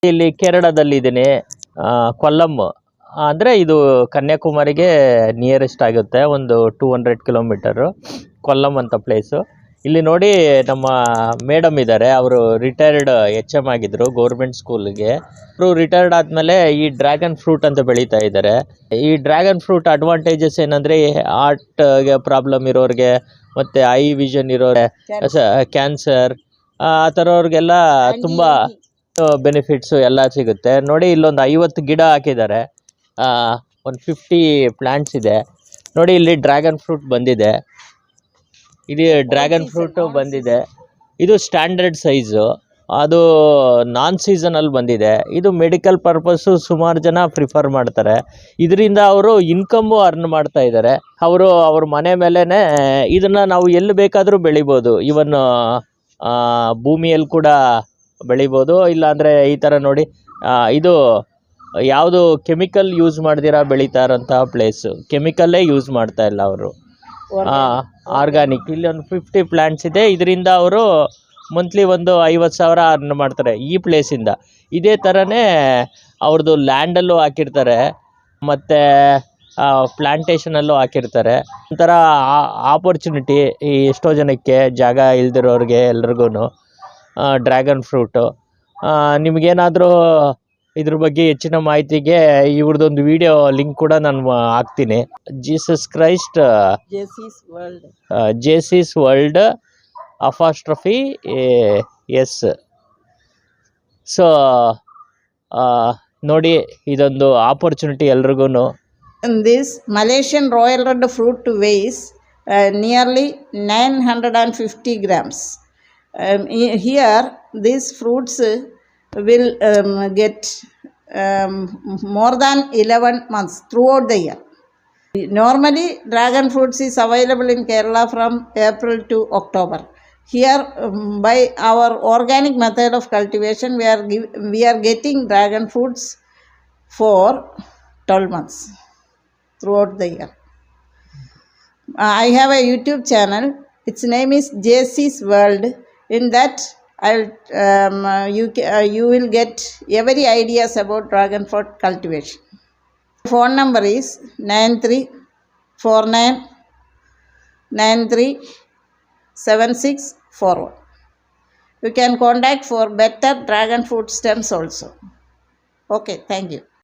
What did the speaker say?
ಇಲ್ಲಿ ಕೇರಳದಲ್ಲಿದ್ದೀನಿ, ಕೊಲ್ಲಂ ಅಂದರೆ ಇದು ಕನ್ಯಾಕುಮಾರಿಗೆ ನಿಯರೆಸ್ಟ್ ಆಗುತ್ತೆ, ಒಂದು 200 ಕಿಲೋಮೀಟರು ಕೊಲ್ಲಂ ಅಂತ ಪ್ಲೇಸು. ಇಲ್ಲಿ ನೋಡಿ ನಮ್ಮ ಮೇಡಮ್ ಇದ್ದಾರೆ, ಅವರು ರಿಟೈರ್ಡ್ HM ಆಗಿದ್ದರು ಗೌರ್ಮೆಂಟ್ ಸ್ಕೂಲ್ಗೆ. ಅವರು ರಿಟೈರ್ಡ್ ಆದಮೇಲೆ ಈ ಡ್ರ್ಯಾಗನ್ ಫ್ರೂಟ್ ಅಂತ ಬೆಳೀತಾ ಇದ್ದಾರೆ. ಈ ಡ್ರ್ಯಾಗನ್ ಫ್ರೂಟ್ ಅಡ್ವಾಂಟೇಜಸ್ ಏನಂದರೆ ಹಾರ್ಟ್ಗೆ ಪ್ರಾಬ್ಲಮ್ ಇರೋರಿಗೆ ಮತ್ತು ಐ ವಿಷನ್ ಇರೋರಿಗೆ, ಕ್ಯಾನ್ಸರ್ ಆ ಥರವ್ರಿಗೆಲ್ಲ ತುಂಬ ಬೆನಿಫಿಟ್ಸು ಎಲ್ಲ ಸಿಗುತ್ತೆ. ನೋಡಿ ಇಲ್ಲೊಂದು 50 ಗಿಡ ಹಾಕಿದ್ದಾರೆ, ಒಂದು 50 ಪ್ಲ್ಯಾಂಟ್ಸ್ ಇದೆ. ನೋಡಿ ಇಲ್ಲಿ ಡ್ರ್ಯಾಗನ್ ಫ್ರೂಟ್ ಬಂದಿದೆ, ಇಲ್ಲಿ ಡ್ರ್ಯಾಗನ್ ಫ್ರೂಟು ಬಂದಿದೆ. ಇದು ಸ್ಟ್ಯಾಂಡರ್ಡ್ ಸೈಜು, ಅದು ನಾನ್ ಸೀಸನಲ್ಲಿ ಬಂದಿದೆ. ಇದು ಮೆಡಿಕಲ್ ಪರ್ಪಸ್ಸು ಸುಮಾರು ಜನ ಪ್ರಿಫರ್ ಮಾಡ್ತಾರೆ. ಇದರಿಂದ ಅವರು ಇನ್ಕಮ್ಮು ಅರ್ನ್ ಮಾಡ್ತಾ ಇದ್ದಾರೆ. ಅವ್ರ ಮನೆ ಮೇಲೇ ಇದನ್ನು ನಾವು ಎಲ್ಲಿ ಬೇಕಾದರೂ ಬೆಳಿಬೋದು. ಇವನ್ ಭೂಮಿಯಲ್ಲಿ ಕೂಡ ಬೆಳಿಬೋದು. ಇಲ್ಲಾಂದರೆ ಈ ಥರ ನೋಡಿ, ಇದು ಯಾವುದು ಕೆಮಿಕಲ್ ಯೂಸ್ ಮಾಡ್ದಿರ ಬೆಳೀತಾ ಇರೋಂಥ ಪ್ಲೇಸು, ಕೆಮಿಕಲ್ಲೇ ಯೂಸ್ ಮಾಡ್ತಾ ಇಲ್ಲ ಅವರು, ಆರ್ಗ್ಯಾನಿಕ್. ಇಲ್ಲಿ ಒಂದು 50 ಪ್ಲ್ಯಾಂಟ್ಸ್ ಇದೆ. ಇದರಿಂದ ಅವರು ಮಂತ್ಲಿ ಒಂದು 50,000 ಅರ್ನ್ ಮಾಡ್ತಾರೆ ಈ ಪ್ಲೇಸಿಂದ. ಇದೇ ಥರನೇ ಅವ್ರದ್ದು ಲ್ಯಾಂಡಲ್ಲೂ ಹಾಕಿರ್ತಾರೆ ಮತ್ತು ಪ್ಲ್ಯಾಂಟೇಷನಲ್ಲೂ ಹಾಕಿರ್ತಾರೆ. ಒಂಥರ ಆಪರ್ಚುನಿಟಿ ಈ ಎಷ್ಟೋ ಜನಕ್ಕೆ, ಜಾಗ ಇಲ್ದಿರೋರಿಗೆ ಎಲ್ರಿಗೂ ಡ್ರ್ಯಾಗನ್ ಫ್ರೂಟು. ನಿಮಗೇನಾದರೂ ಇದ್ರ ಬಗ್ಗೆ ಹೆಚ್ಚಿನ ಮಾಹಿತಿಗೆ ಇವ್ರದ್ದೊಂದು ವಿಡಿಯೋ ಲಿಂಕ್ ಕೂಡ ನಾನು ಹಾಕ್ತೀನಿ. Jesus Christ Jesus world apostrophe s. So ನೋಡಿ, ಇದೊಂದು ಆಪರ್ಚುನಿಟಿ ಎಲ್ರಿಗೂ. This Malaysian Royal Red fruit weighs nearly 950 grams. Here these fruits will get more than 11 months throughout the year. Normally dragon fruits is available in Kerala from April to October. Here by our organic method of cultivation we are getting dragon fruits for 12 months throughout the year. I have a YouTube channel. Its name is JC's World. In that you will get every ideas about dragon fruit cultivation. Phone number is 9349937641. You can contact for better dragon fruit stems also. Okay, thank you.